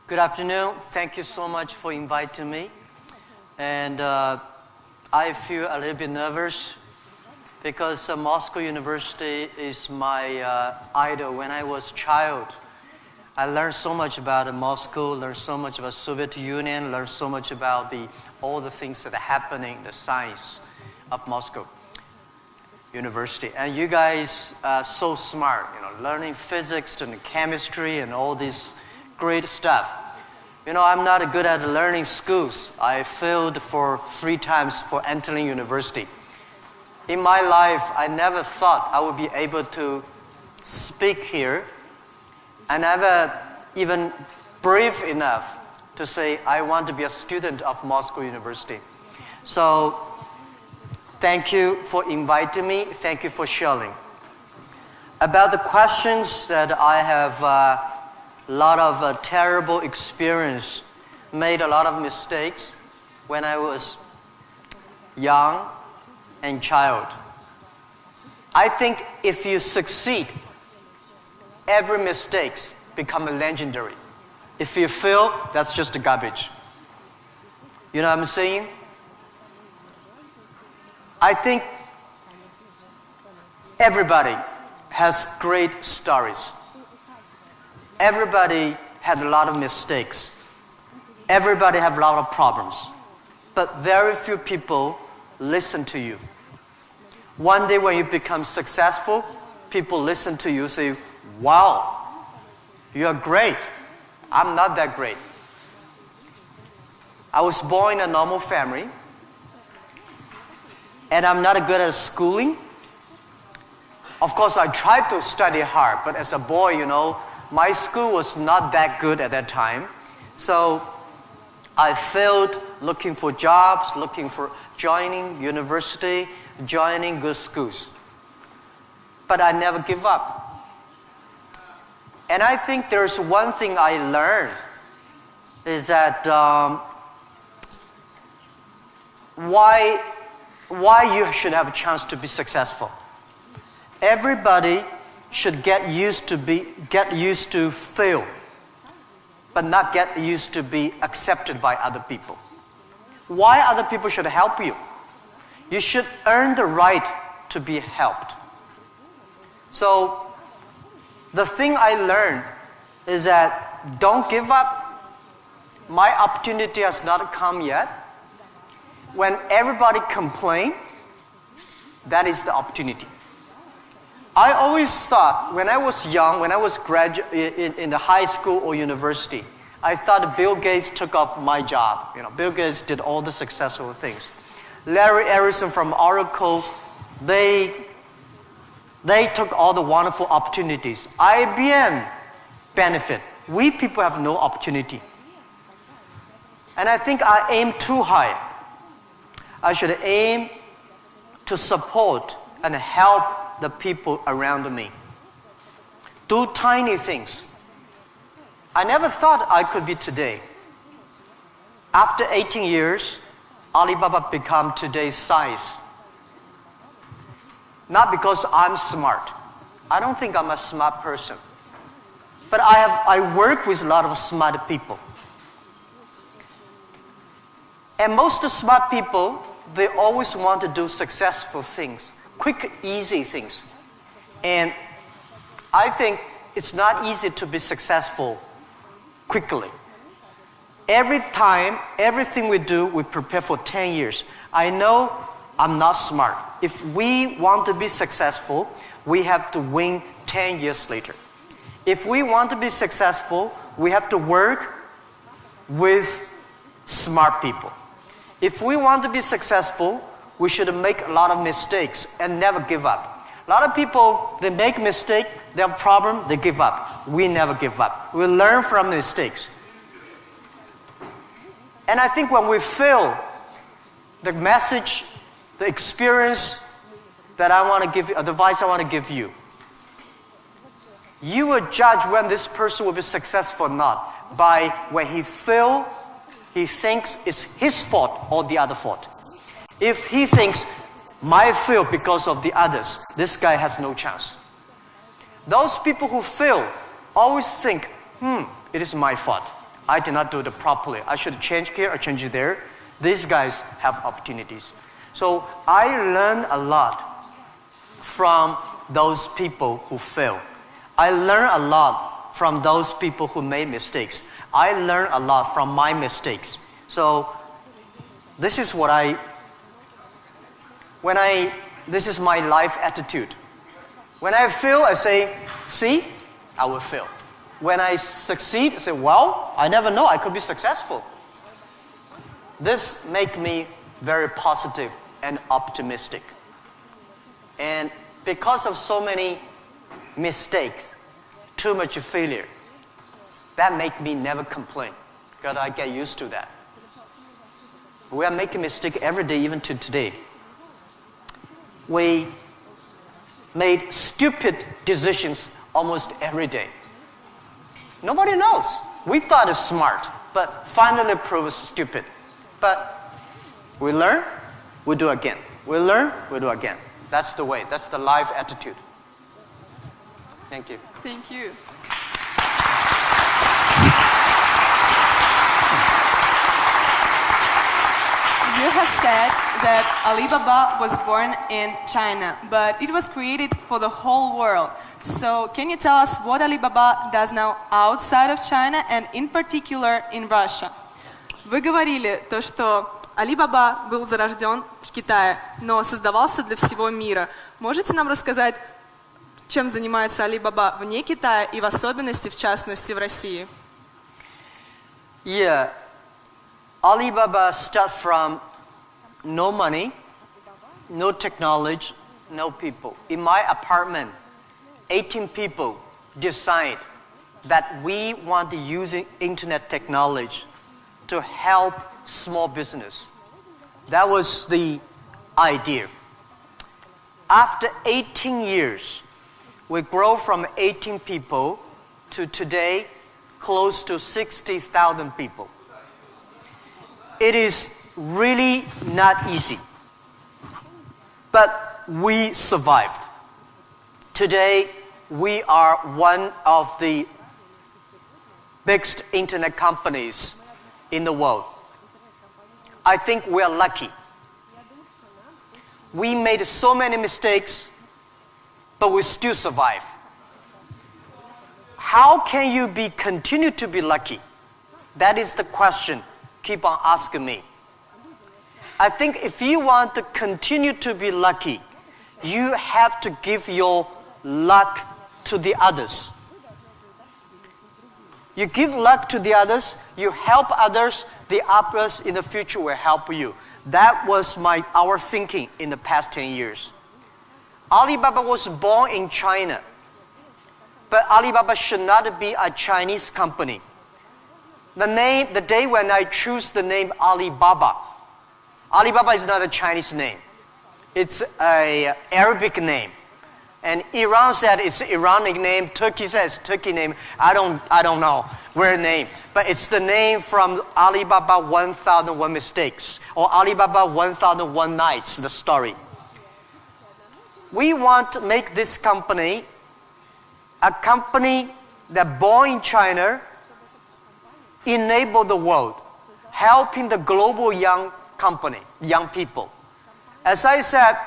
Good afternoon. Thank you so much for inviting me. And I feel a little bit nervous because Moscow University is my idol. When I was a child, I learned so much about Moscow, learned so much about Soviet Union, learned so much about all the things that are happening, the science of Moscow University. And you guys are so smart, learning physics and chemistry and all this great stuff. I'm not good at learning schools. I failed for 3 times for entering university. In my life, I never thought I would be able to speak here. I never even brave enough to say I want to be a student of Moscow University. So thank you for inviting me. Thank you for sharing. About the questions that I have a lot of terrible experience, made a lot of mistakes when I was young and child. I think if you succeed, every mistakes become legendary. If you fail, that's just garbage. You know what I'm saying? I think everybody has great stories. Everybody had a lot of mistakes. Everybody have a lot of problems. But very few people listen to you. One day when you become successful, people listen to you, say, wow, you are great. I'm not that great. I was born in a normal family, and I'm not good at schooling. Of course, I tried to study hard, but as a boy, my school was not that good at that time. So I failed looking for jobs, looking for joining university, joining good schools. But I never give up. And I think there's one thing I learned is that why you should have a chance to be successful. Everybody should get used to fail, but not get used to be accepted by other people. Why other people should help you? You should earn the right to be helped. So the thing I learned is that don't give up. My opportunity has not come yet. When everybody complains, that is the opportunity. I always thought, when I was young, when I was in the high school or university, I thought Bill Gates took off my job. Bill Gates did all the successful things. Larry Ellison from Oracle, they took all the wonderful opportunities. IBM benefit. We people have no opportunity. And I think I aim too high. I should aim to support and help the people around me. Do tiny things. I never thought I could be today. After 18 years, Alibaba become today's size. Not because I'm smart. I don't think I'm a smart person. But I work with a lot of smart people. And most smart people, they always want to do successful things. Quick, easy things. And I think it's not easy to be successful quickly. Every time, everything we do, we prepare for 10 years. I know I'm not smart. If we want to be successful, we have to win 10 years later. If we want to be successful, we have to work with smart people. If we want to be successful, we should make a lot of mistakes and never give up. A lot of people, they make mistake, they have problem, they give up. We never give up. We learn from mistakes. And I think when we fail, the message, the experience that I want to give you, advice I want to give you, you will judge when this person will be successful or not by when he fail, he thinks it's his fault or the other fault. If he thinks, my fail because of the others, this guy has no chance. Those people who fail always think, it is my fault. I did not do it properly. I should change here or change there. These guys have opportunities. So I learned a lot from those people who fail. I learned a lot from those people who made mistakes. I learned a lot from my mistakes. So this is what this is my life attitude. When I fail, I say, see, I will fail. When I succeed, I say, well, I never know, I could be successful. This makes me very positive and optimistic. And because of so many mistakes, too much failure, that makes me never complain, because I get used to that. We are making mistakes every day, even to today. We made stupid decisions almost every day. Nobody knows. We thought it's smart, but finally proved stupid. But we learn, we do again. We learn, we do again. That's the way. That's the life attitude. Thank you. Thank you. You have said that Alibaba was born in China, but it was created for the whole world. So can you tell us what Alibaba does now outside of China and in particular in Russia? Вы говорили то, что Alibaba был зарожден в Китае, но создавался для всего мира. Можете нам рассказать, чем занимается Alibaba вне Китая и в особенности, в частности, в России? Yeah. Alibaba started from no money, no technology, no people. In my apartment, 18 people decide that we want to use internet technology to help small business. That was the idea. After 18 years, we grow from 18 people to today close to 60,000 people. It is really not easy, but we survived. Today, we are one of the biggest internet companies in the world. I think we are lucky. We made so many mistakes, but we still survive. How can you continue to be lucky? That is the question. Keep on asking me. I think if you want to continue to be lucky, you have to give your luck to the others. You give luck to the others, you help others, the others in the future will help you. That was our thinking in the past 10 years. Alibaba was born in China, but Alibaba should not be a Chinese company. The day when I choose the name Alibaba, Alibaba is not a Chinese name. It's an Arabic name. And Iran said it's an Iranic name. Turkey says Turkey name. I don't know where name. But it's the name from Alibaba 1001 Mistakes or Alibaba 1001 Nights, the story. We want to make this company a company that born in China, enable the world, helping the global young people. As I said,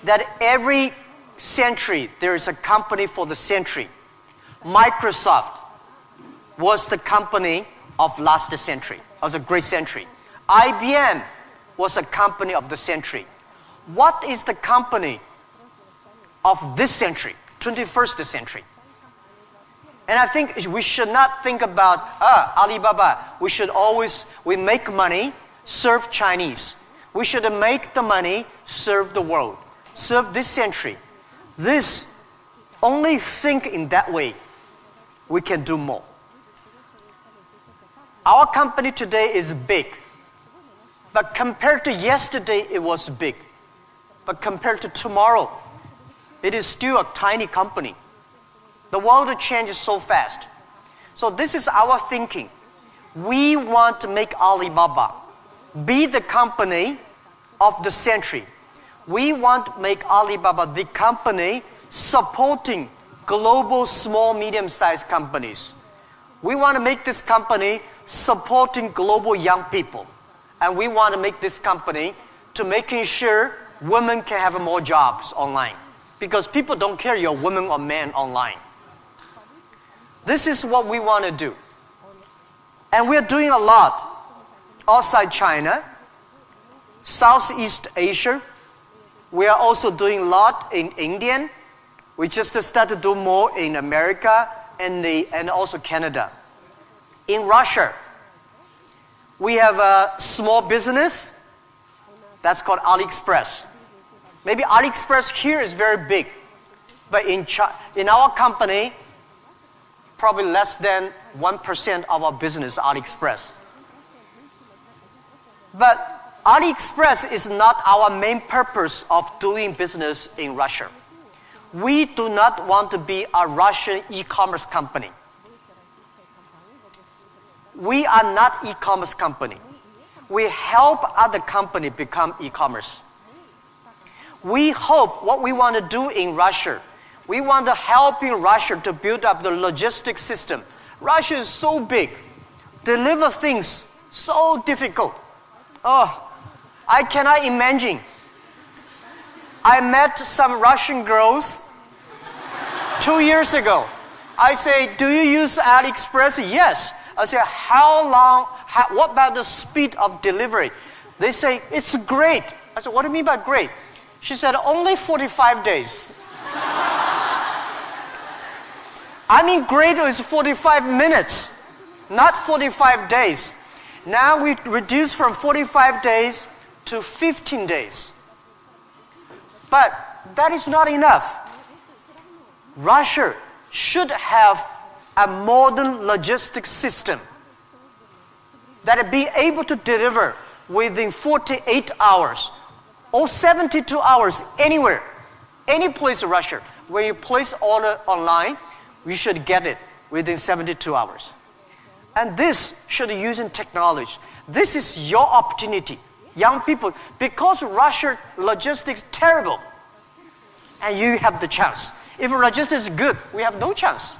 that every century there is a company for the century. Microsoft was the company of last century, of the great century. IBM was a company of the century. What is the company of this century, 21st century? And I think we should not think about Alibaba. We make money, serve Chinese. We should make the money, serve the world, serve this century. Only think in that way, we can do more. Our company today is big, but compared to yesterday, it was big. But compared to tomorrow, it is still a tiny company. The world changes so fast. So this is our thinking. We want to make Alibaba be the company of the century. We want to make Alibaba the company supporting global small, medium-sized companies. We want to make this company supporting global young people. And we want to make this company to making sure women can have more jobs online. Because people don't care you're a woman or man online. This is what we want to do. And we're doing a lot outside China, Southeast Asia. We are also doing a lot in India. We just started to do more in America and also Canada. In Russia, we have a small business that's called AliExpress. Maybe AliExpress here is very big, but in our company, probably less than 1% of our business is AliExpress. But AliExpress is not our main purpose of doing business in Russia. We do not want to be a Russian e-commerce company. We are not e-commerce company. We help other company become e-commerce. We hope what we want to do in Russia, we want to help in Russia to build up the logistics system. Russia is so big, deliver things so difficult. Oh, I cannot imagine. I met some Russian girls 2 years ago. I say, do you use AliExpress? Yes. I say, what about the speed of delivery? They say, it's great. I said, what do you mean by great? She said, only 45 days. I mean, great is 45 minutes, not 45 days. Now we reduce from 45 days to 15 days. But that is not enough. Russia should have a modern logistics system that will be able to deliver within 48 hours or 72 hours anywhere, any place in Russia. When you place order online, you should get it within 72 hours. And this should be using technology. This is your opportunity, young people, because Russia logistics is terrible, and you have the chance. If logistics is good, we have no chance.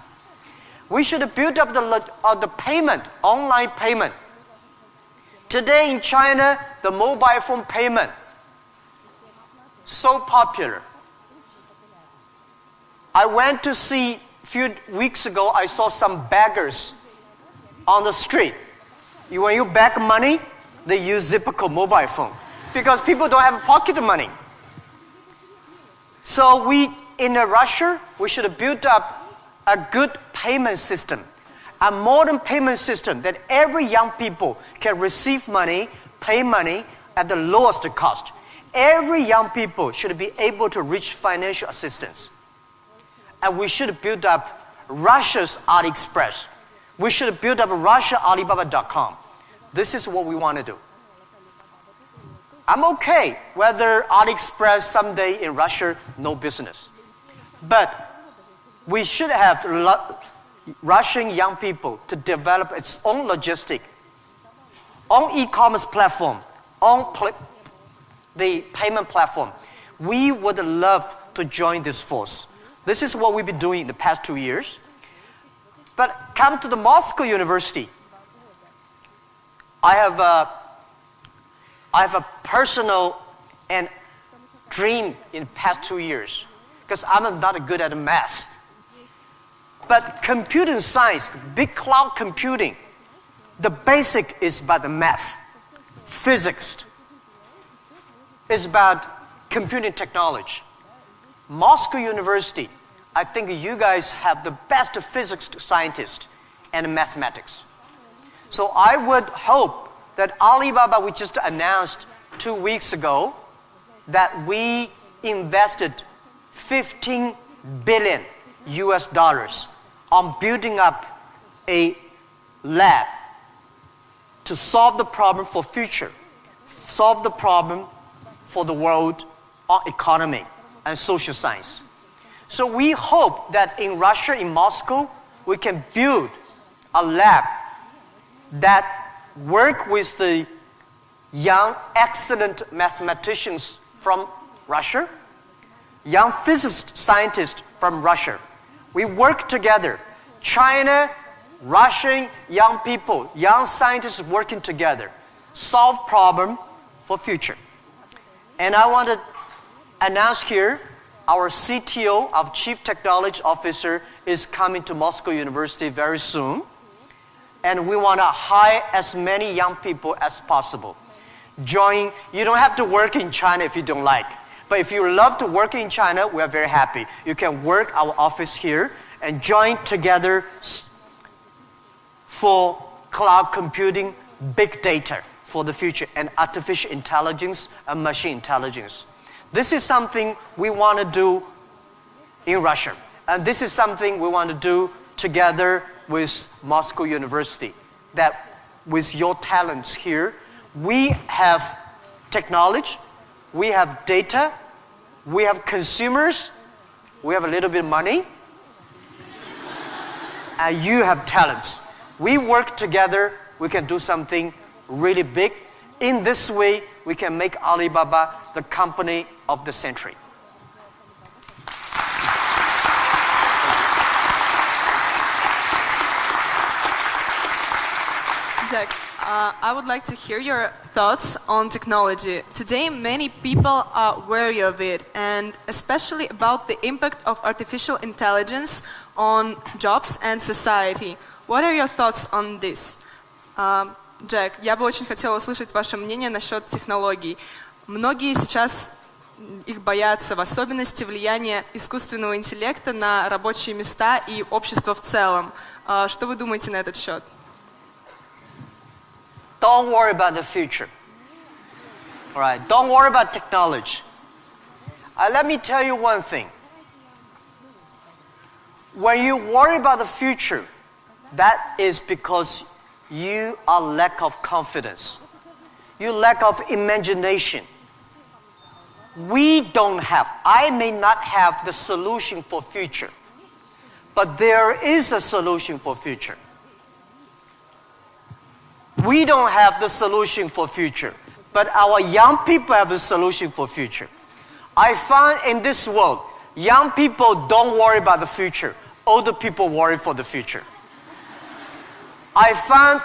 We should build up the payment, online payment. Today in China, the mobile phone payment, so popular. I went to see, a few weeks ago, I saw some beggars on the street. When you beg money, they use Zipco mobile phone because people don't have pocket money. So in Russia, we should build up a good payment system, a modern payment system that every young people can receive money, pay money at the lowest cost. Every young people should be able to reach financial assistance. And we should build up Russia's AliExpress. We should build up Russia Alibaba.com. This is what we want to do. I'm okay whether AliExpress someday in Russia, no business. But we should have Russian young people to develop its own logistic, own e-commerce platform, own the payment platform. We would love to join this force. This is what we've been doing in the past 2 years. But come to the Moscow University. I have a personal and dream in the past 2 years because I'm not good at math. But computing science, big cloud computing, the basic is about the math. Physics is about computing technology. Moscow University, I think you guys have the best physics scientists and mathematics. So I would hope that Alibaba, we just announced 2 weeks ago, that we invested $15 billion on building up a lab to solve the problem for future, solve the problem for the world economy and social science. So we hope that in Russia, in Moscow, we can build a lab that work with the young, excellent mathematicians from Russia, young physicist scientists from Russia. We work together. China Russian young people, young scientists working together, solve problem for future. And I want to announce here, our CTO, our Chief Technology Officer, is coming to Moscow University very soon. And we want to hire as many young people as possible. Join, you don't have to work in China if you don't like. But if you love to work in China, we are very happy. You can work our office here and join together for cloud computing, big data for the future, and artificial intelligence and machine intelligence. This is something we want to do in Russia. And this is something we want to do together with Moscow University. That with your talents here, we have technology, we have data, we have consumers, we have a little bit of money, and you have talents. We work together, we can do something really big. In this way, we can make Alibaba the company of the century. Jack, I would like to hear your thoughts on technology. Today, many people are wary of it, and especially about the impact of artificial intelligence on jobs and society. What are your thoughts on this? Джек, я бы очень хотела услышать ваше мнение насчет технологий. Многие сейчас их боятся, в особенности влияния искусственного интеллекта на рабочие места и общество в целом. Что вы думаете на этот счет? Don't worry about the future. All right, don't worry about technology. Let me tell you one thing. When you worry about the future, that is because you are lack of confidence. You lack of imagination. We don't have, I may not have the solution for future, but there is a solution for future. We don't have the solution for future, but our young people have the solution for future. I find in this world, young people don't worry about the future. Older people worry for the future. I found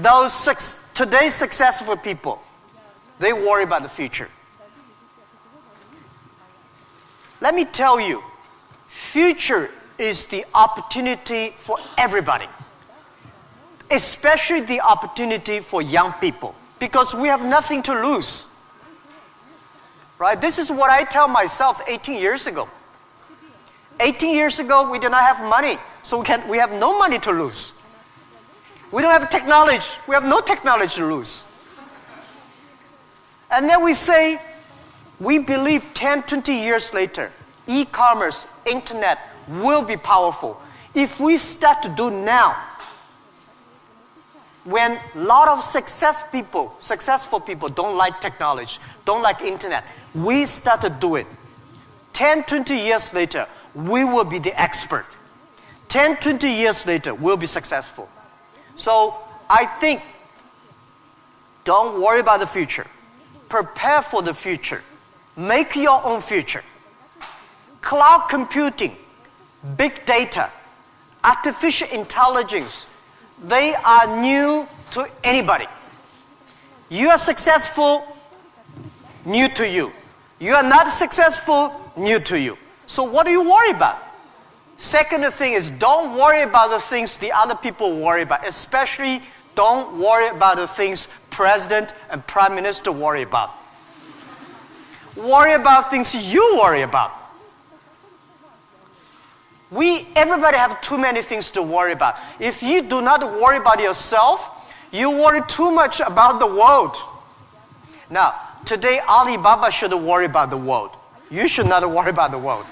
those today's successful people, they worry about the future. Let me tell you, future is the opportunity for everybody, especially the opportunity for young people, because we have nothing to lose. Right? This is what I tell myself 18 years ago. 18 years ago, we did not have money, so we have no money to lose. We don't have technology. We have no technology to lose. And then we say, we believe 10, 20 years later, e-commerce, internet will be powerful. If we start to do now, when a lot of successful people don't like technology, don't like internet, we start to do it. 10, 20 years later, we will be the expert. 10, 20 years later, we'll be successful. So I think, don't worry about the future. Prepare for the future. Make your own future. Cloud computing, big data, artificial intelligence, they are new to anybody. You are successful, new to you. You are not successful, new to you. So what do you worry about? Second thing is, don't worry about the things the other people worry about. Especially, don't worry about the things President and Prime Minister worry about. Worry about things you worry about. Everybody have too many things to worry about. If you do not worry about yourself, you worry too much about the world. Now, today Alibaba should worry about the world. You should not worry about the world.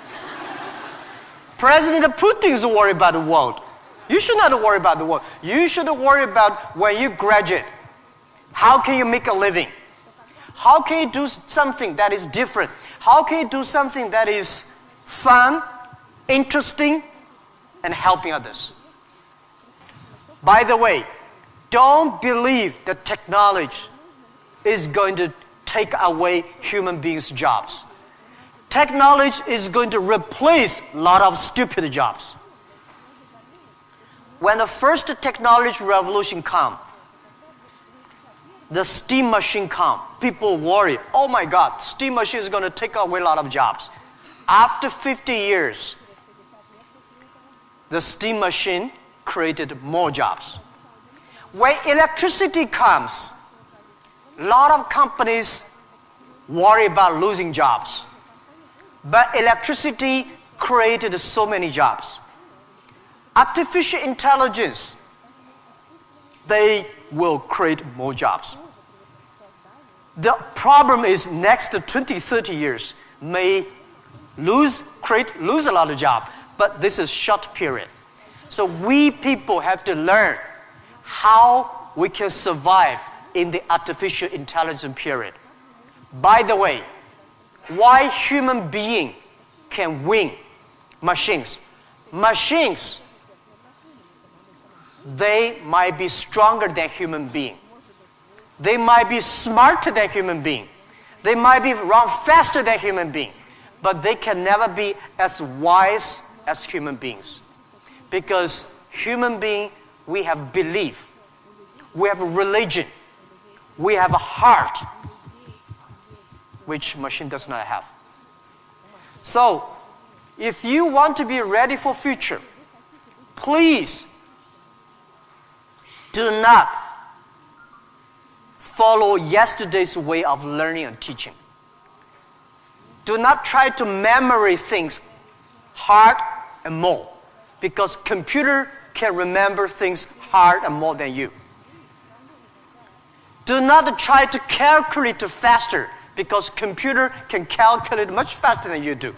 President Putin is worried about the world. You should not worry about the world. You should worry about when you graduate. How can you make a living? How can you do something that is different? How can you do something that is fun, interesting, and helping others? By the way, don't believe that technology is going to take away human beings' jobs. Technology is going to replace a lot of stupid jobs. when the first technology revolution come, the steam machine come, people worry, oh my God, steam machine is going to take away a lot of jobs. After 50 years, the steam machine created more jobs. When electricity comes, a lot of companies worry about losing jobs. But electricity created so many jobs. Artificial intelligence, they will create more jobs. The problem is next 20, 30 years may lose a lot of jobs, but this is short period. So we people have to learn how we can survive in the artificial intelligence period. By the way, why human being can win machines? Machines, they might be stronger than human being. They might be smarter than human being. They might be run faster than human being. But they can never be as wise as human beings. Because human being, we have belief. We have religion. We have a heart, which machine does not have. So, if you want to be ready for future, please do not follow yesterday's way of learning and teaching. Do not try to memorize things hard and more, because computer can remember things hard and more than you. Do not try to calculate faster, because computer can calculate much faster than you do.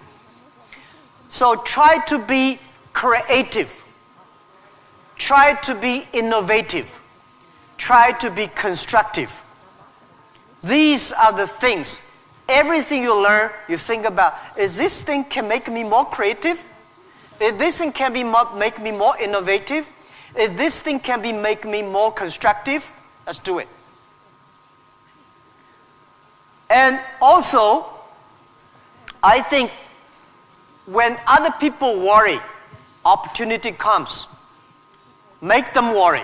So try to be creative. Try to be innovative. Try to be constructive. These are the things. Everything you learn, you think about, is this thing can make me more creative? If this thing can make me more innovative? If this thing can make me more constructive? Let's do it. And also, I think when other people worry, opportunity comes. Make them worry.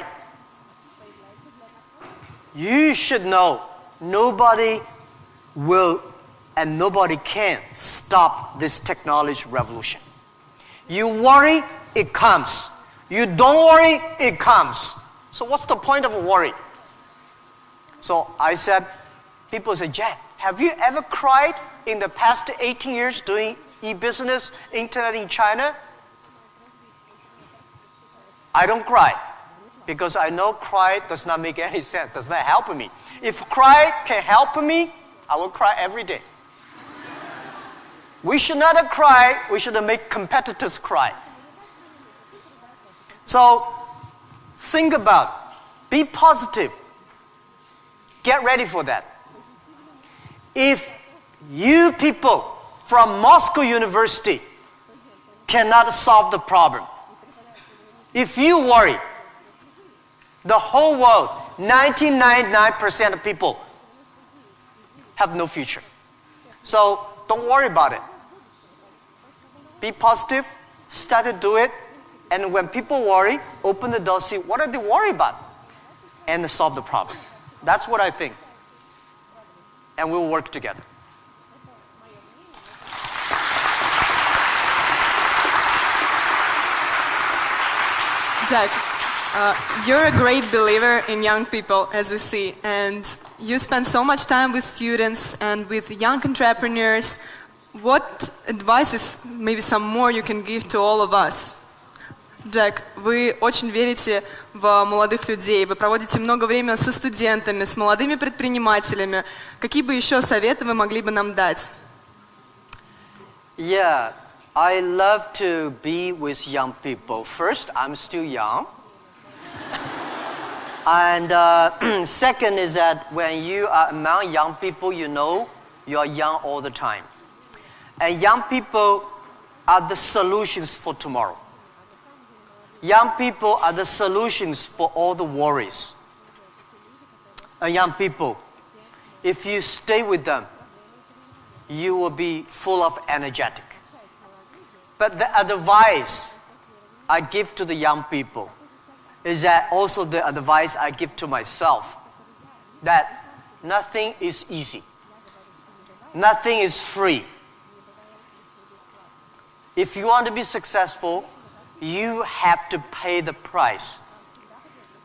You should know nobody will and nobody can stop this technology revolution. You worry, it comes. You don't worry, it comes. So what's the point of worry? So I said, people say, Jack, have you ever cried in the past 18 years doing e-business, internet in China? I don't cry, because I know cry does not make any sense, does not help me. If cry can help me, I will cry every day. We should not cry, we should make competitors cry. So, think about, be positive. Get ready for that. If you people from Moscow University cannot solve the problem, if you worry, the whole world, 99% of people have no future. So don't worry about it. Be positive, start to do it, and when people worry, open the door, see what are they worried about, and solve the problem. That's what I think. And we'll work together. Jack, you're a great believer in young people, as we see, and you spend so much time with students and with young entrepreneurs. What advices, maybe some more, you can give to all of us? Джек, вы очень верите в молодых людей, вы проводите много времени со студентами, с молодыми предпринимателями. Какие бы еще советы вы могли бы нам дать? Yeah, I love to be with young people. First, I'm still young. And second is that when you are among young people, you know you are young all the time. And young people are the solutions for tomorrow. Young people are the solutions for all the worries. And young people, if you stay with them, you will be full of energetic. But the advice I give to the young people, is that also the advice I give to myself, that nothing is easy. Nothing is free. If you want to be successful, you have to pay the price.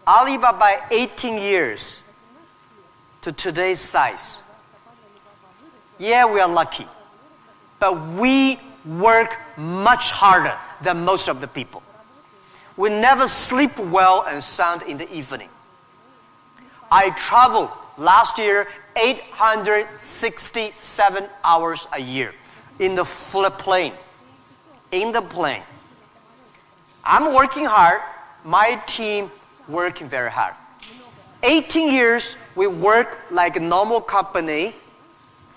Alibaba, 18 years to today's size. Yeah, we are lucky, but we work much harder than most of the people. We never sleep well and sound in the evening. I traveled last year 867 hours a year in the plane. In the plane. I'm working hard, my team working very hard. 18 years, we work like a normal company,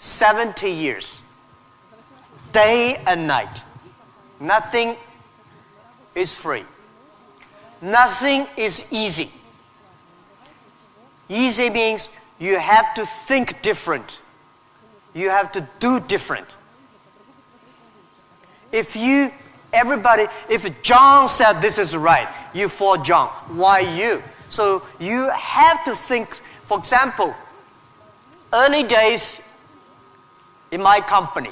70 years. Day and night. Nothing is free. Nothing is easy. Easy means you have to think different. You have to do different. If John said this is right, you follow John. Why you? So you have to think, for example, early days in my company,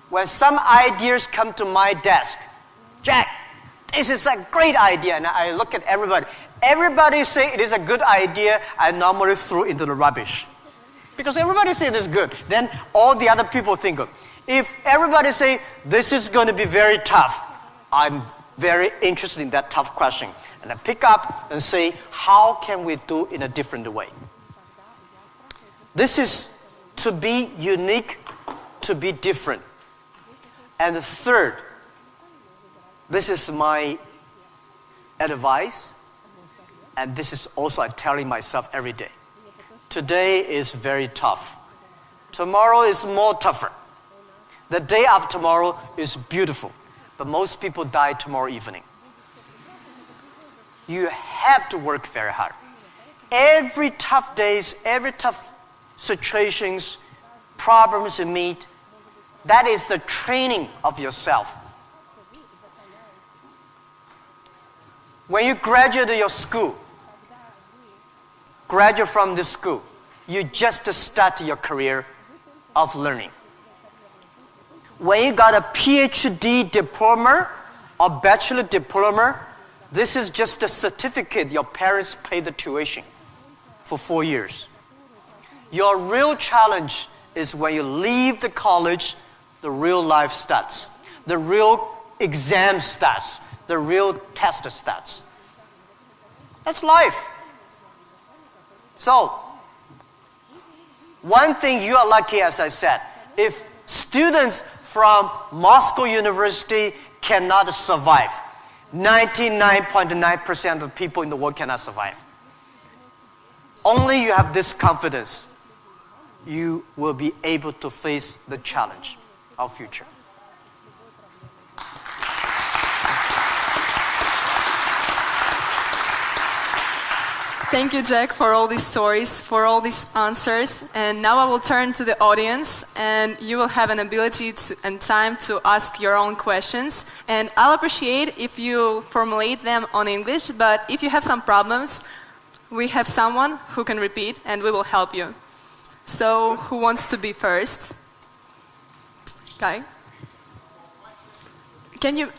when some ideas come to my desk, Jack, this is a great idea, and I look at everybody. Everybody say it is a good idea, I normally throw into the rubbish. Because everybody say it is good, then all the other people think good. If everybody say this is going to be very tough, I'm very interested in that tough question. And I pick up and say, how can we do it in a different way? This is to be unique, to be different. And the third, this is my advice, and this is also I'm telling myself every day. Today is very tough. Tomorrow is more tougher. The day after tomorrow is beautiful, but most people die tomorrow evening. You have to work very hard. Every tough days, every tough situations, problems you meet, that is the training of yourself. When you graduate your school, graduate from this school, you just start your career of learning. When you got a PhD diploma or bachelor diploma, this is just a certificate your parents paid the tuition for 4 years. Your real challenge is when you leave the college, the real life starts. The real exam starts. The real test starts. That's life. So, one thing you are lucky, as I said, if students from Moscow University cannot survive, 99.9% of people in the world cannot survive. Only you have this confidence, you will be able to face the challenge of future. Thank you, Jack, for all these stories, for all these answers. And now I will turn to the audience, and you will have an ability and time to ask your own questions. And I'll appreciate if you formulate them on English, but if you have some problems, we have someone who can repeat, and we will help you. So, who wants to be first? Guy? Can you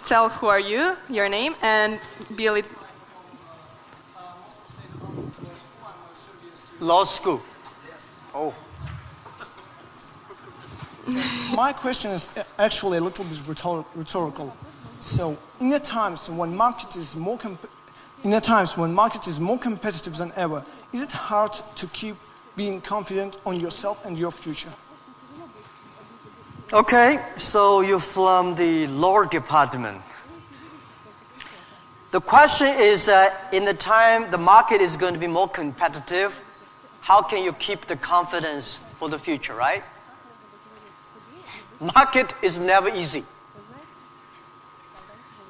tell who are you, your name, and be a little... Law school. Oh. My question is actually a little bit rhetorical. So, in the times when market is more competitive than ever, is it hard to keep being confident on yourself and your future? Okay, so you're from the law department. The question is, in the time the market is going to be more competitive, how can you keep the confidence for the future, right? Market is never easy.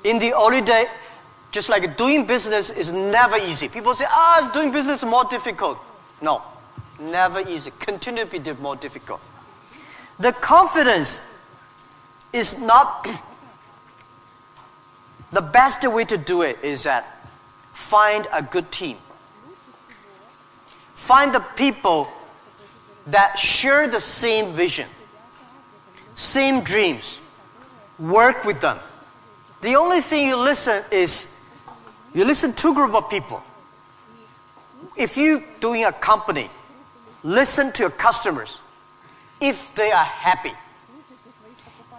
In the early day, just like doing business is never easy. People say, doing business is more difficult. No, never easy. Continue to be more difficult. The confidence is not The best way to do it is that find a good team. Find the people that share the same vision, same dreams. Work with them. The only thing you listen to group of people. If you're doing a company, listen to your customers. If they are happy.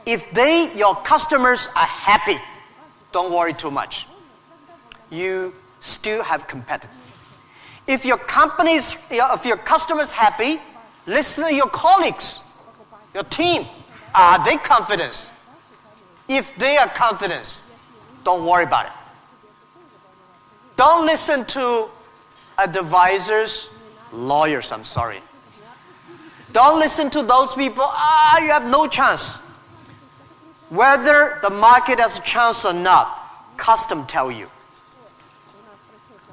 If your customers are happy, don't worry too much. You still have competitors. If your customers happy, listen to your colleagues, your team. Are they confident? If they are confident, don't worry about it. Don't listen to advisors, lawyers, I'm sorry. Don't listen to those people, you have no chance. Whether the market has a chance or not, custom tell you.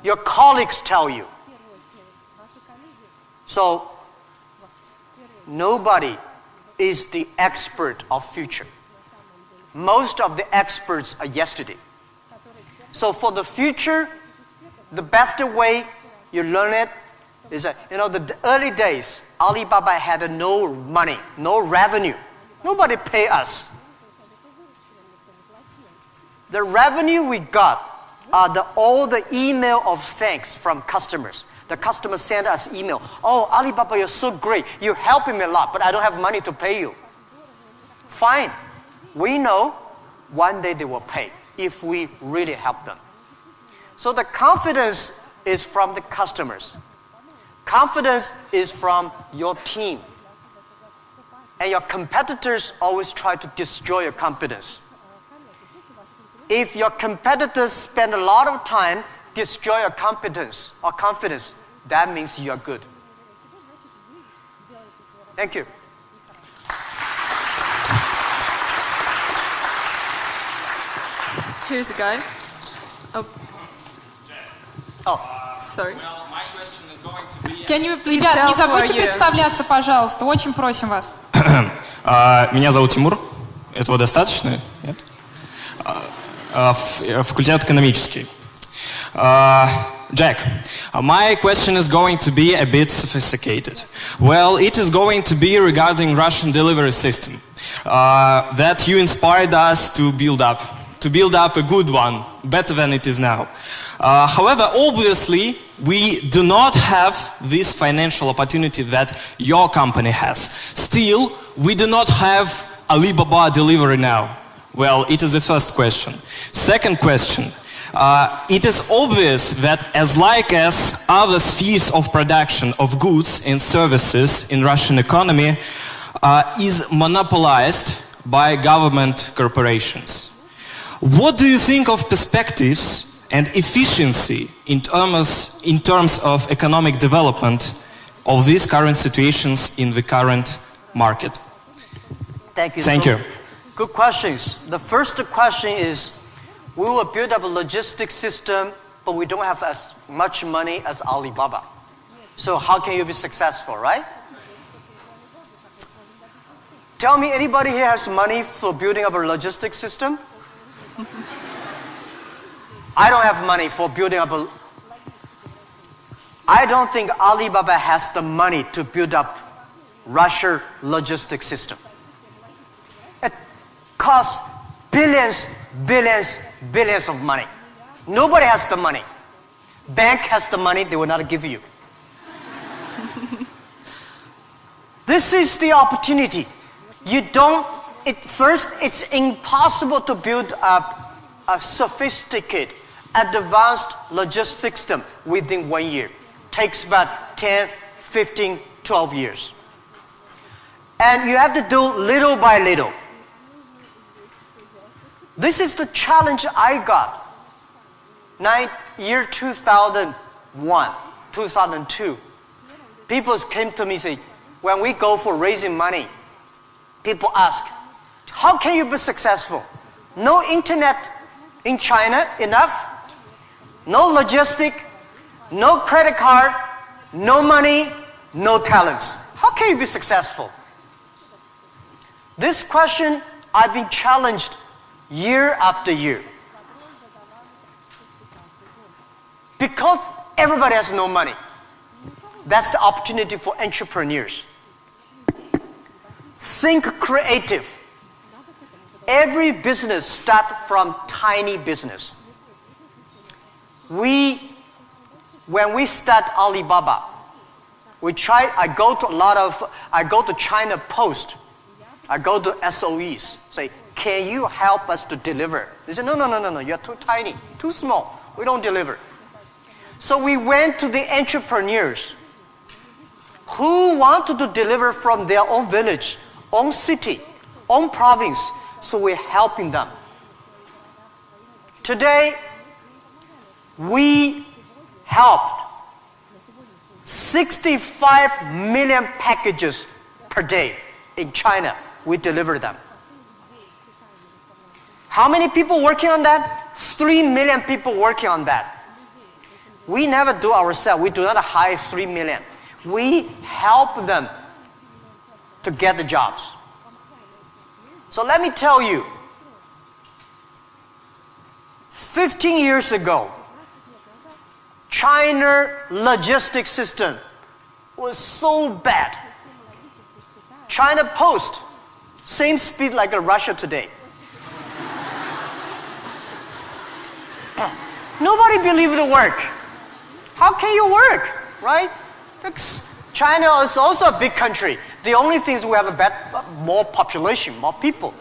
Your colleagues tell you. So, nobody is the expert of future. Most of the experts are yesterday. So for the future, the best way you learn it is that, the early days, Alibaba had no money, no revenue. Nobody pay us. The revenue we got are all the email of thanks from customers. The customers send us email. Oh, Alibaba, you're so great. You're helping me a lot, but I don't have money to pay you. Fine. We know one day they will pay if we really help them. So the confidence is from the customers. Confidence is from your team. And your competitors always try to destroy your confidence. If your competitors spend a lot of time destroy your competence or confidence, that means you are good. Thank you. Here's a guy. Sorry. Well, my question is going to be... Can you please Ребят, tell не who are забудьте you? представляться, пожалуйста. Очень просим вас. Меня зовут Тимур. Этого достаточно? Нет? Факультет экономический. Jack, my question is going to be a bit sophisticated. Well, it is going to be regarding Russian delivery system that you inspired us to build up a good one, better than it is now. However, obviously, we do not have this financial opportunity that your company has. Still, we do not have Alibaba delivery now. Well, it is the first question. Second question. It is obvious that as other spheres of production of goods and services in Russian economy is monopolized by government corporations. What do you think of perspectives and efficiency in terms of economic development of these current situations in the current market? Thank you. Thank you. Good questions. The first question is, we will build up a logistics system, but we don't have as much money as Alibaba. So how can you be successful, right? Tell me, anybody here has money for building up a logistics system? I don't have money for building up I don't think Alibaba has the money to build up Russia logistics system. It costs billions of money. Nobody has the money. Bank has the money, they will not give you. This is the opportunity. First, it's impossible to build up a sophisticated, advanced logistics system within 1 year. Takes about 10, 15, 12 years. And you have to do little by little. This is the challenge I got. Year 2001, 2002. People came to me and say, when we go for raising money, people ask, how can you be successful? No internet in China enough, no logistic, no credit card, no money, no talents. How can you be successful? This question I've been challenged year after year. Because everybody has no money. That's the opportunity for entrepreneurs. Think creative. Every business starts from tiny business. When we start Alibaba, I go to China Post. I go to SOEs, say, can you help us to deliver? They say, no, you're too tiny, too small. We don't deliver. So we went to the entrepreneurs who wanted to deliver from their own village, own city, own province. So we're helping them. Today, we helped 65 million packages per day in China. We deliver them. How many people working on that? 3 million people working on that. We never do ourselves. We do not hire 3 million. We help them to get the jobs. So let me tell you, 15 years ago, China logistics system was so bad. China Post, same speed like Russia today. Nobody believed it would work. How can you work, right? China is also a big country. The only thing is we have more population, more people.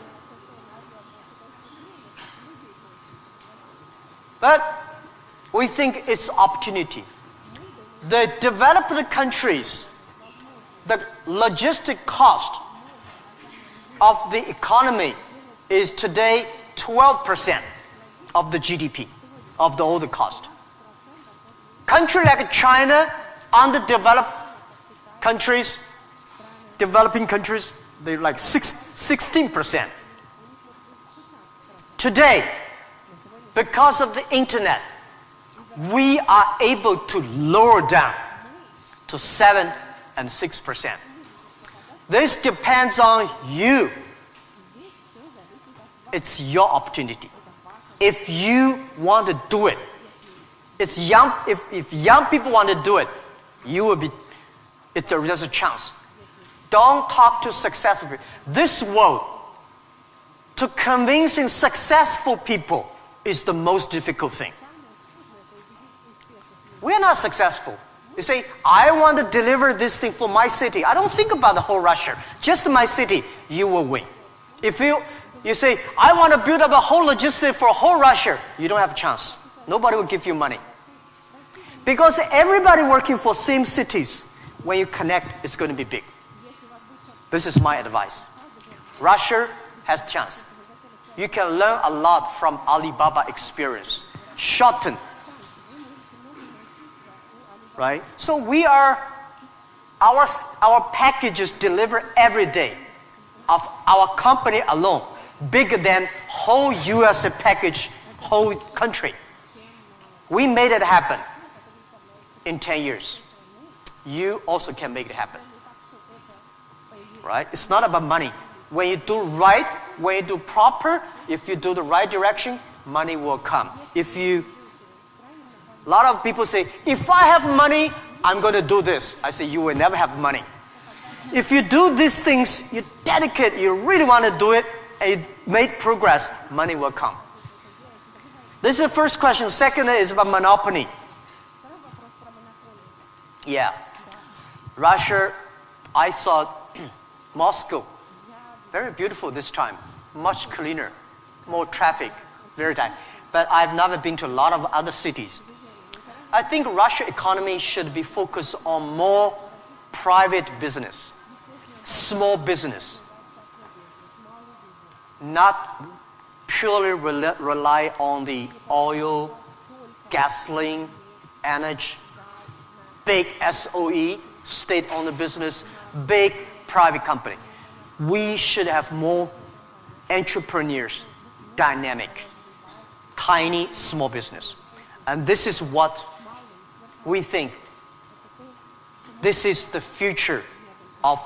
But we think it's opportunity. The developed countries, the logistic cost of the economy is today 12% of the GDP, of the older cost. Country like China, underdeveloped countries, developing countries, they're like 16%. Today, because of the internet, we are able to lower down to 7 and 6%. This depends on you. It's your opportunity. If you want to do it, if young people want to do it, there's a chance. Don't talk to successful people. This world, to convincing successful people is the most difficult thing. We're not successful. You say, I want to deliver this thing for my city. I don't think about the whole Russia. Just my city, you will win. If you say, I want to build up a whole logistic for whole Russia, you don't have a chance. Nobody will give you money. Because everybody working for same cities, when you connect, it's going to be big. This is my advice. Russia has chance. You can learn a lot from Alibaba experience. Shorten. Right? So our packages deliver every day of our company alone, bigger than whole US package, whole country. We made it happen in 10 years. You also can make it happen. Right? It's not about money. When you do right, when you do proper, if you do the right direction, money will come. A lot of people say, if I have money, I'm going to do this. I say, you will never have money. If you do these things, you dedicate, you really want to do it, and you make progress, money will come. This is the first question. Second is about monopoly. Yeah. Russia, I saw Moscow. Very beautiful this time. Much cleaner. More traffic. Very tight. But I've never been to a lot of other cities. I think Russia's economy should be focused on more private business, small business, not purely rely on the oil, gasoline, energy, big SOE, state-owned business, big private company. We should have more entrepreneurs, dynamic, tiny, small business. And this is what we think. This is the future of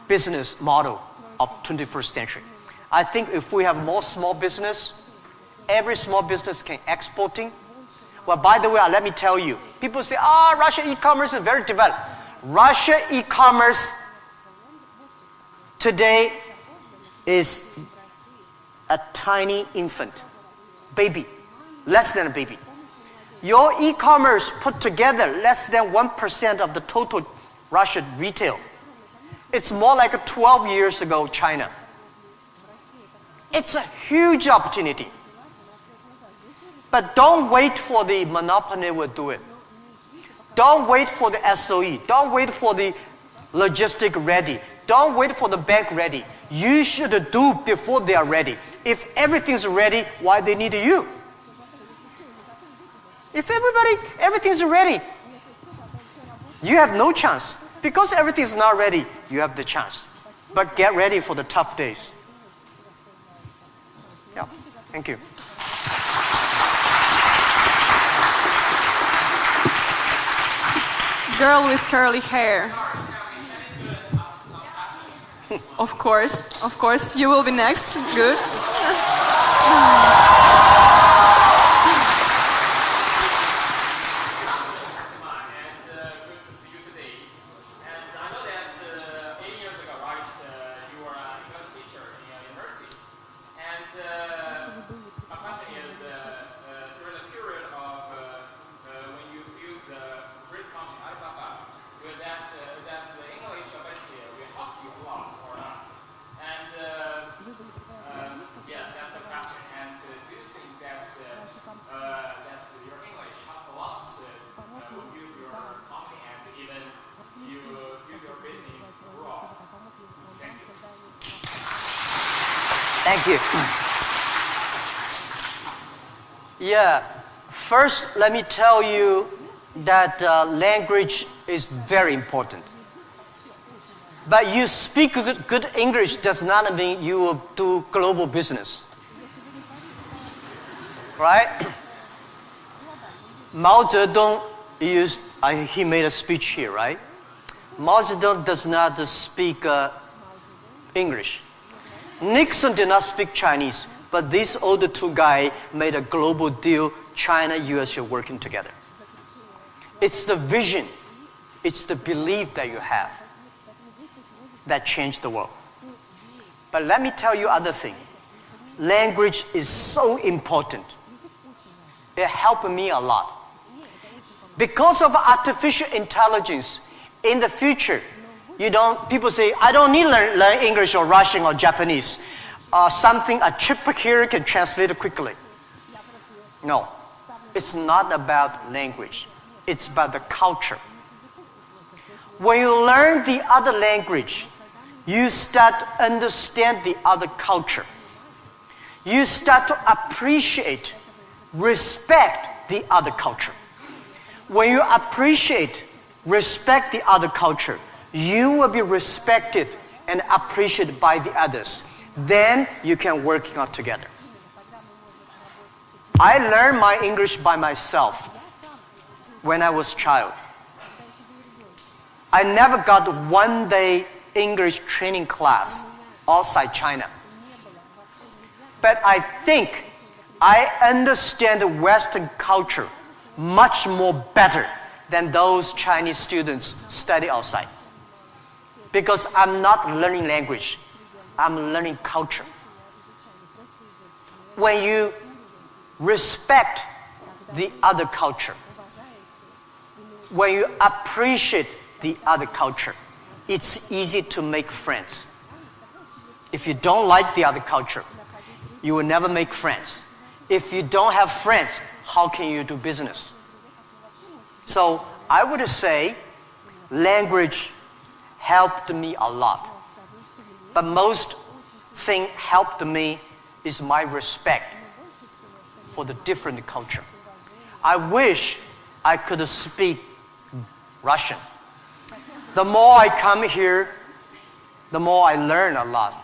business model of 21st century. I think if we have more small business, every small business can exporting. Well, by the way, let me tell you. People say, Russia e-commerce is very developed. Russia e-commerce today is a tiny infant, baby, less than a baby. Your e-commerce put together less than 1% of the total Russian retail. It's more like 12 years ago China. It's a huge opportunity. But don't wait for the monopoly will do it. Don't wait for the SOE. Don't wait for the logistic ready. Don't wait for the bank ready. You should do before they are ready. If everything's ready, why they need you? If everything's ready, you have no chance. Because everything's not ready, you have the chance. But get ready for the tough days. Yeah, thank you. Girl with curly hair. Of course. You will be next. Good. Thank you. Yeah, first let me tell you that language is very important. But you speak good English does not mean you will do global business. Right? Mao Zedong he made a speech here, right? Mao Zedong does not speak English. Nixon did not speak Chinese, but these other two guys made a global deal. China, US are working together. It's the vision, it's the belief that you have that changed the world. But let me tell you other thing. Language is so important. It helped me a lot. Because of artificial intelligence, in the future, people say, I don't need to learn English or Russian or Japanese. A chip here can translate it quickly. No, it's not about language. It's about the culture. When you learn the other language, you start to understand the other culture. You start to appreciate, respect the other culture. When you appreciate, respect the other culture, you will be respected and appreciated by the others. Then you can work out together. I learned my English by myself when I was a child. I never got one day English training class outside China. But I think I understand Western culture much more better than those Chinese students study outside. Because I'm not learning language, I'm learning culture. When you respect the other culture, when you appreciate the other culture, it's easy to make friends. If you don't like the other culture, you will never make friends. If you don't have friends, how can you do business? So I would say language helped me a lot. But most thing helped me is my respect for the different culture. I wish I could speak Russian. The more I come here, the more I learn a lot.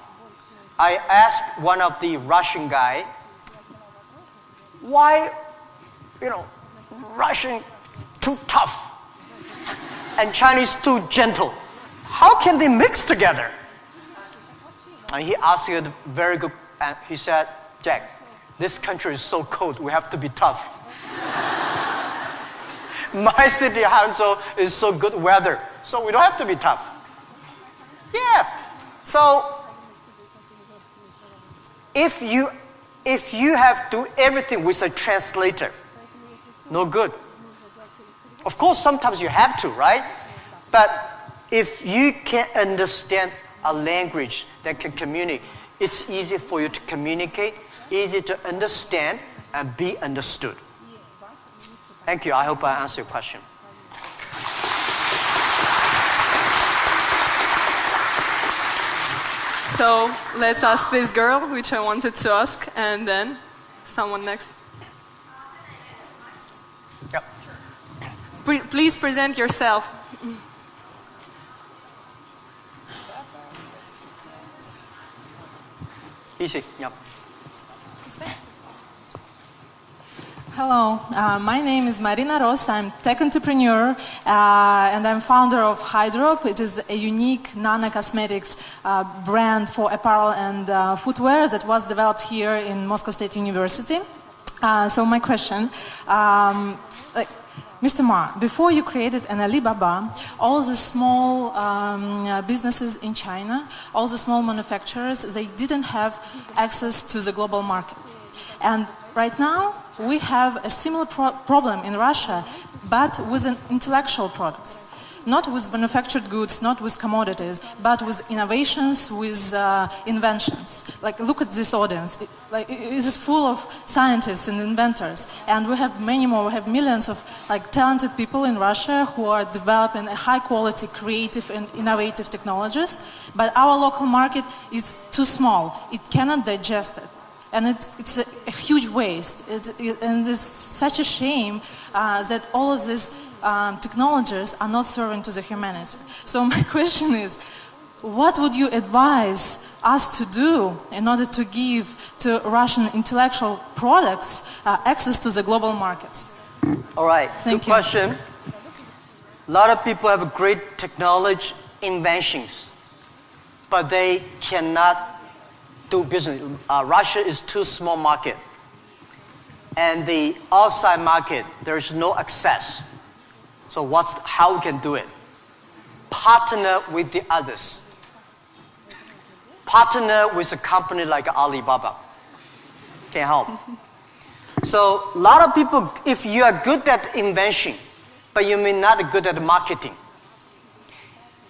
I asked one of the Russian guy, why, Russian too tough and Chinese too gentle? How can they mix together? And he asked a very good, he said, Jack, this country is so cold, we have to be tough. My city, Hangzhou, is so good weather, so we don't have to be tough. Yeah. So if you have to do everything with a translator, no good. Of course, sometimes you have to, right? But if you can understand a language that can communicate, it's easy for you to communicate, easy to understand, and be understood. Thank you. I hope I answered your question. So let's ask this girl, which I wanted to ask, and then someone next. Yep. Please present yourself. Easy. Yep. Hello, my name is Marina Ross. I'm tech entrepreneur and I'm founder of Hydrop. It is a unique nano-cosmetics brand for apparel and footwear that was developed here in Moscow State University. So my question, Mr. Ma, before you created an Alibaba, all the small businesses in China, all the small manufacturers, they didn't have access to the global market. And right now, we have a similar problem in Russia, but with intellectual products. Not with manufactured goods, not with commodities, but with innovations, with inventions. Like, look at this audience. It is full of scientists and inventors. And we have many more. We have millions of talented people in Russia who are developing high-quality, creative, and innovative technologies. But our local market is too small. It cannot digest it. And it's a huge waste. And it's such a shame that all of these technologies are not serving to the humanity. So my question is, what would you advise us to do in order to give to Russian intellectual products access to the global markets? All right. Thank Good you. question. A lot of people have great technology inventions, but they cannot do business. Russia is too small market. And the outside market, there is no access. So how we can do it? Partner with the others. Partner with a company like Alibaba. Can help. So a lot of people, if you are good at invention, but you may not be good at marketing.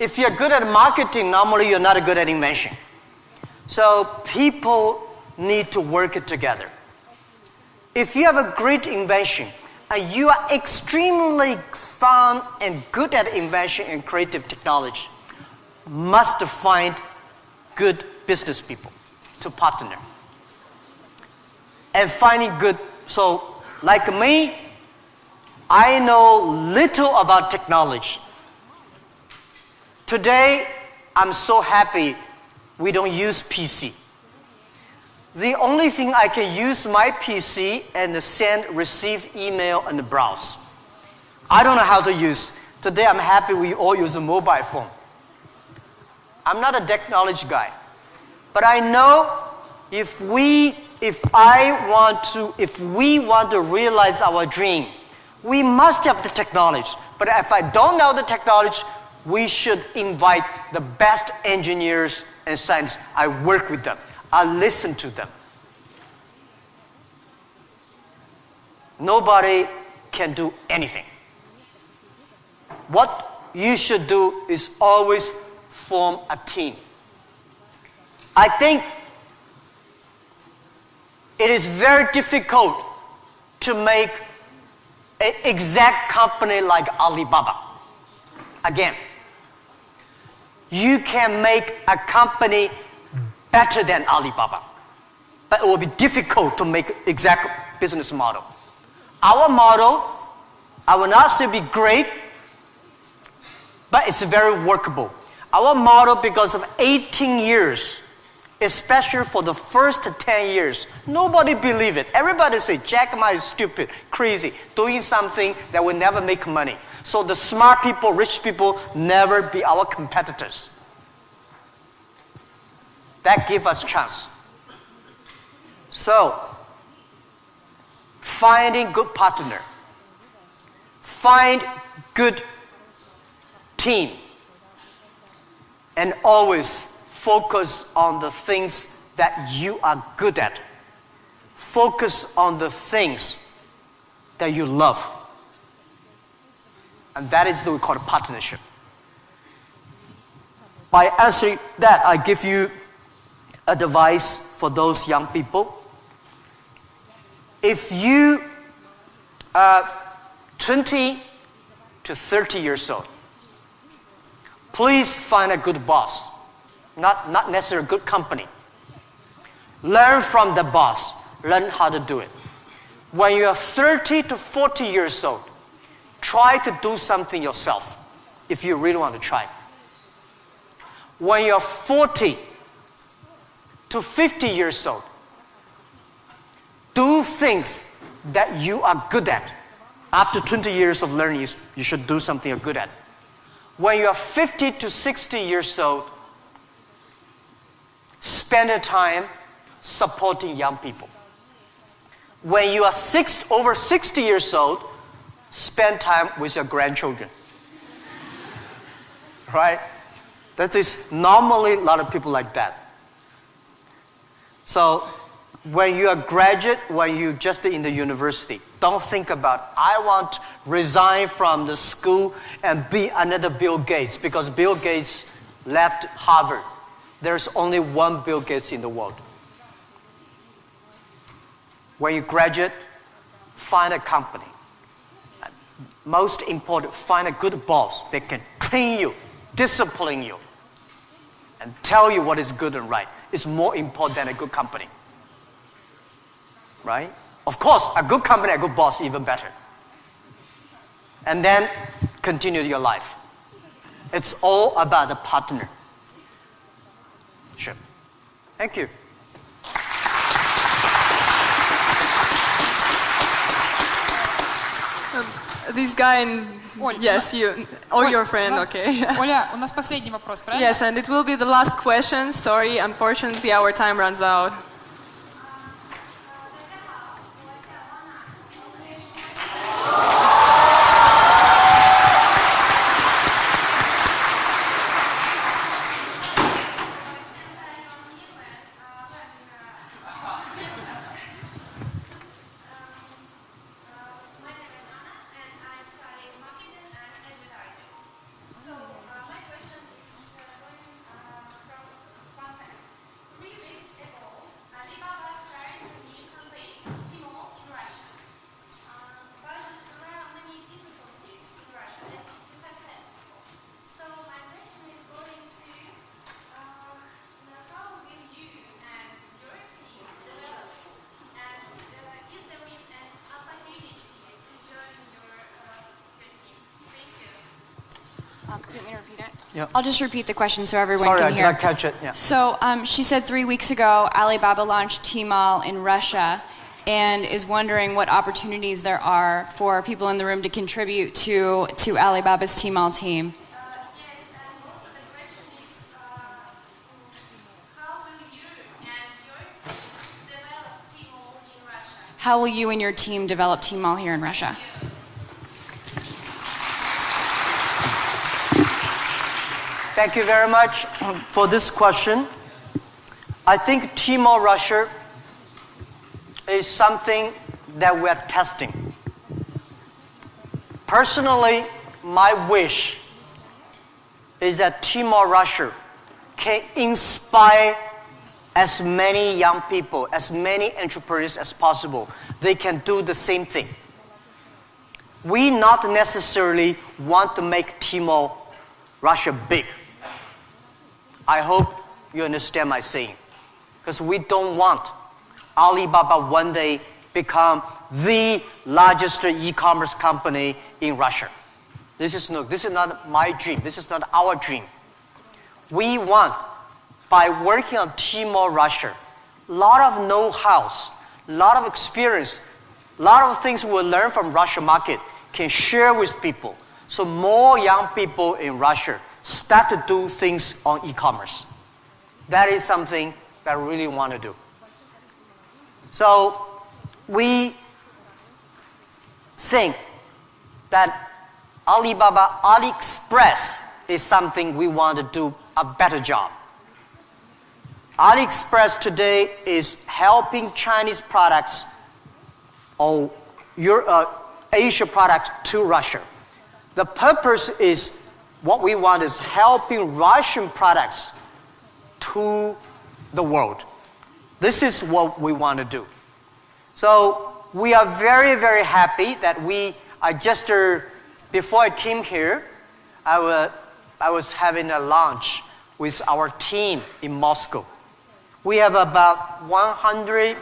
If you're good at marketing, normally you're not good at invention. So people need to work together. If you have a great invention and you are extremely fun and good at invention and creative technology, must find good business people to partner. And finding good, so like me, I know little about technology. Today, I'm so happy we don't use PC. The only thing I can use my PC and send, receive email and browse. I don't know how to use. Today I'm happy we all use a mobile phone. I'm not a technology guy. But I know if we want to realize our dream, we must have the technology. But if I don't know the technology, we should invite the best engineers and scientists. I work with them. I listen to them. Nobody can do anything. What you should do is always form a team. I think it is very difficult to make an exact company like Alibaba. Again, you can make a company better than Alibaba, but it will be difficult to make exact business model. Our model, I will not say be great, but it's very workable. Our model, because of 18 years, especially for the first 10 years, nobody believed it. Everybody say, Jack Ma is stupid, crazy, doing something that will never make money. So the smart people, rich people, never be our competitors. That gives us chance. So, finding good partner, find good team and always focus on the things that you are good at. Focus on the things that you love. And that is what we call a partnership. By answering that, I give you advice for those young people. If you are 20 to 30 years old, please find a good boss, not necessarily a good company. Learn from the boss. Learn how to do it. When you are 30 to 40 years old, try to do something yourself if you really want to try. When you are 40 to 50 years old, do things that you are good at. After 20 years of learning, you should do something you're good at. When you are 50 to 60 years old, spend your time supporting young people. When you are over 60 years old, spend time with your grandchildren. Right? That is normally a lot of people like that. So when you are graduate, when you just in the university, don't think about, I want to resign from the school and be another Bill Gates, because Bill Gates left Harvard. There's only one Bill Gates in the world. When you graduate, find a company. Most important, find a good boss that can train you, discipline you, and tell you what is good and right. It's more important than a good company. Right? Of course, a good company, a good boss, even better. And then continue your life. It's all about the partner. Sure. Thank you. This guy and Оль, yes, you or Оль, your friend, да. okay. Оля, у нас последний вопрос, правильно? Yes, and it will be the last question. Sorry, unfortunately, our time runs out. Do you want me to repeat it? Yeah. I'll just repeat the question so everyone Sorry, I can did hear. not catch it. Yeah. So she said 3 weeks ago Alibaba launched Tmall in Russia and is wondering what opportunities there are for people in the room to contribute to Alibaba's Tmall team. Yes, and also the question is, how will you and your team develop Tmall in Russia? How will you and your team develop Tmall here in Russia? Thank you very much for this question. I think Tmall Russia is something that we are testing. Personally, my wish is that Tmall Russia can inspire as many young people, as many entrepreneurs as possible. They can do the same thing. We not necessarily want to make Tmall Russia big. I hope you understand my saying. Because we don't want Alibaba one day become the largest e-commerce company in Russia. This is not my dream. This is not our dream. We want, by working on Tmall Russia, a lot of know-hows, a lot of experience, a lot of things we learn from Russian market can share with people. So more young people in Russia start to do things on e-commerce. That is something that I really want to do. So we think that Alibaba AliExpress is something we want to do a better job. AliExpress today is helping Chinese products or Asia products to Russia. The purpose is, what we want is helping Russian products to the world. This is what we want to do. So we are very, very happy that before I came here, I was having a lunch with our team in Moscow. We have about 100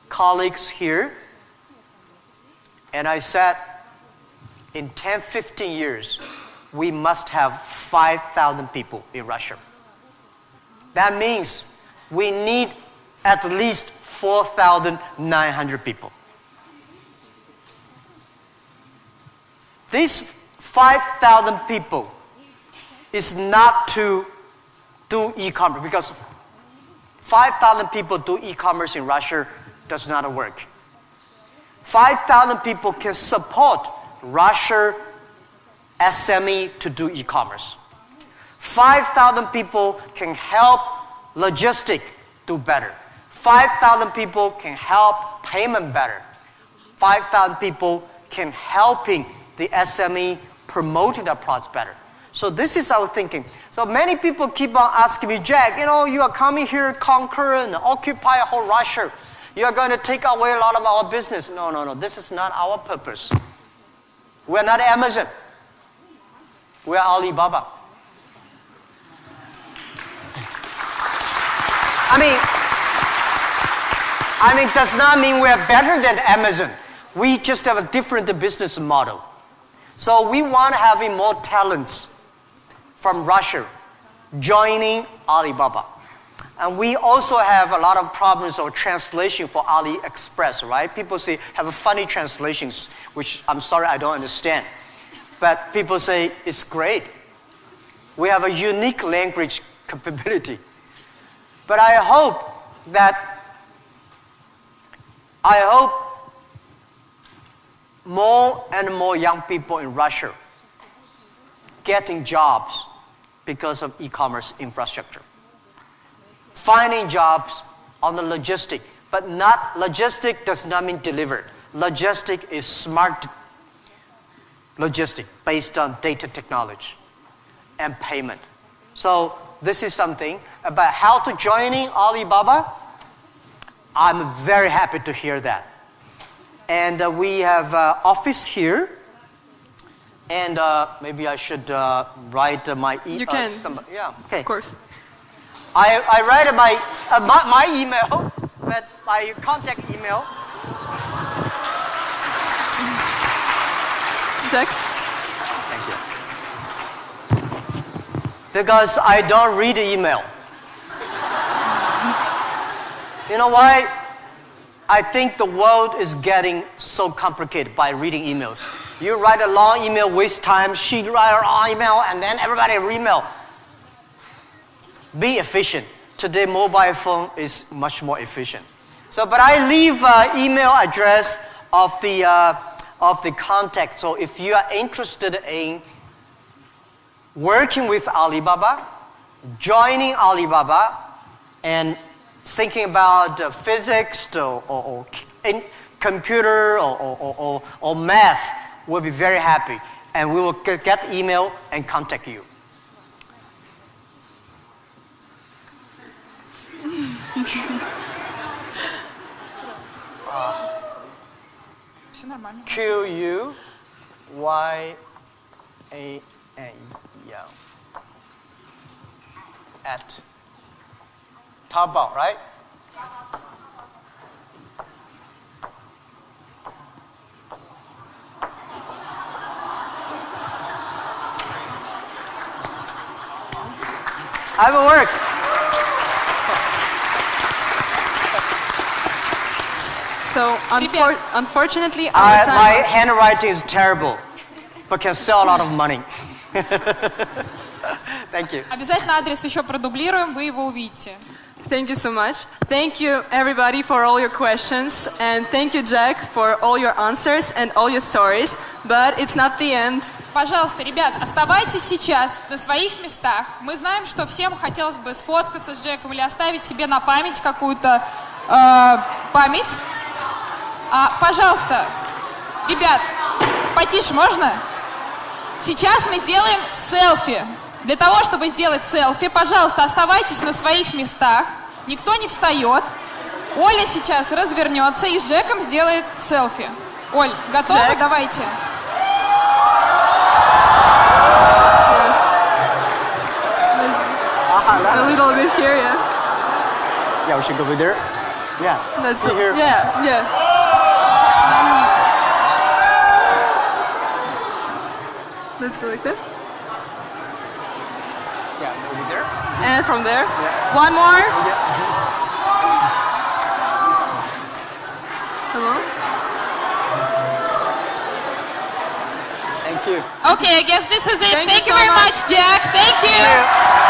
colleagues here. And I said, in 10, 15 years, we must have 5,000 people in Russia. That means we need at least 4,900 people. These 5,000 people is not to do e-commerce, because 5,000 people do e-commerce in Russia does not work. 5,000 people can support Russia SME to do e-commerce. 5,000 people can help logistics do better. 5,000 people can help payment better. 5,000 people can helping the SME promoting their products better. So this is our thinking. So many people keep on asking me, Jack, you are coming here, conquer and occupy whole Russia. You are going to take away a lot of our business. No. This is not our purpose. We are not Amazon. We are Alibaba. I mean, does not mean we are better than Amazon. We just have a different business model. So we want to have more talents from Russia joining Alibaba. And we also have a lot of problems of translation for AliExpress, right? People say, have funny translations, which I'm sorry, I don't understand. But people say, it's great. We have a unique language capability. But I hope more and more young people in Russia getting jobs because of e-commerce infrastructure. Finding jobs on the logistic, but not logistic does not mean delivered. Logistic is smart logistic based on data technology and payment. So this is something about how to joining Alibaba. I'm very happy to hear that. And we have office here. And maybe I should write my email. You can. Yeah, okay. Of course. I write my email, but my contact email. Jack? Thank you. Because I don't read email. You know why? I think the world is getting so complicated by reading emails. You write a long email, waste time. She write her long email, and then everybody email. Be efficient. Today, mobile phone is much more efficient. So, but I leave email address of the contact. So, if you are interested in working with Alibaba, joining Alibaba, and thinking about physics or computer or math, we'll be very happy, and we will get email and contact you. Все нормально. QUYAN at Taobao, right? Haven't worked. So unfortunately, our My time. handwriting is terrible, but can sell a lot of money. Thank you. Обязательно адрес еще продублируем, вы его увидите. Thank you so much. Thank you, everybody, for all your questions. And thank you, Jack, for all your answers and all your stories. But it's not the end. Пожалуйста, ребят, оставайтесь сейчас на своих местах. Мы знаем, что всем хотелось бы сфоткаться с Джеком или оставить себе на память какую-то память. Пожалуйста, ребят, потише можно? Сейчас мы сделаем селфи. Для того, чтобы сделать селфи, пожалуйста, оставайтесь на своих местах. Никто не встает. Оля сейчас развернется и с Джеком сделает селфи. Оль, готова? Джек. Давайте. A little bit here, yes. Yeah, we should go over there. Yeah. Let's See here. Yeah, yeah. Let's do like that. Yeah, over there. And from there. One more. Come on. Thank you. Okay, I guess this is it. Thank you Thank you so very much. much, Jack. Thank you.